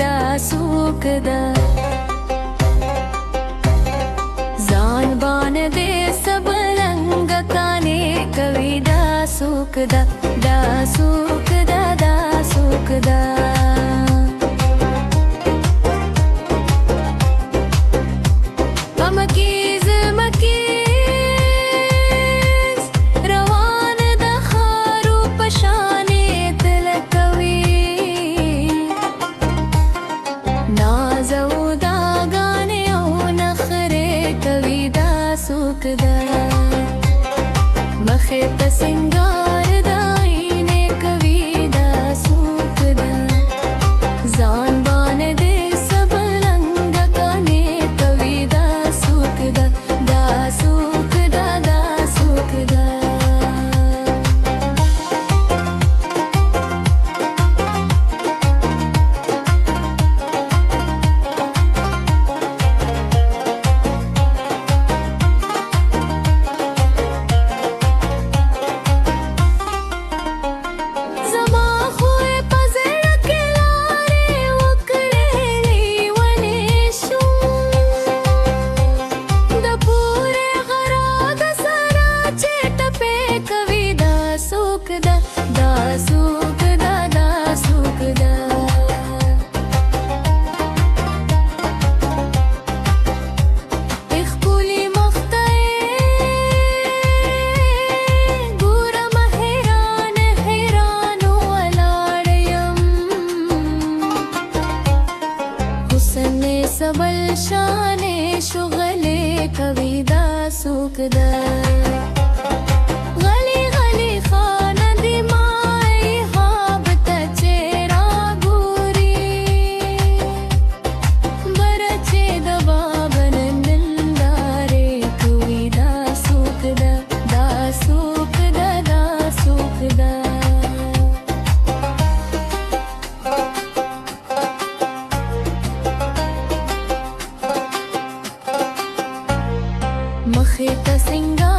دا سوک دا زان بان دے سب رنگ کانے کوي دا سوک دا دا سوک دا دا سوک دا मखे त सिंगार दा आईने कवी दा सूक दा जान बान दे सब रंग काने कवी दा सूक दा दा सूक दा दा सूक दा सबल शाने शुगले कवी दा सूक दा गली गली खान दिमाई हाब तचेरा गुरी बरचे दबाबन निंदारे कवी दा सूक दा दा सूक दा दा सूक दा मखे त सिंगार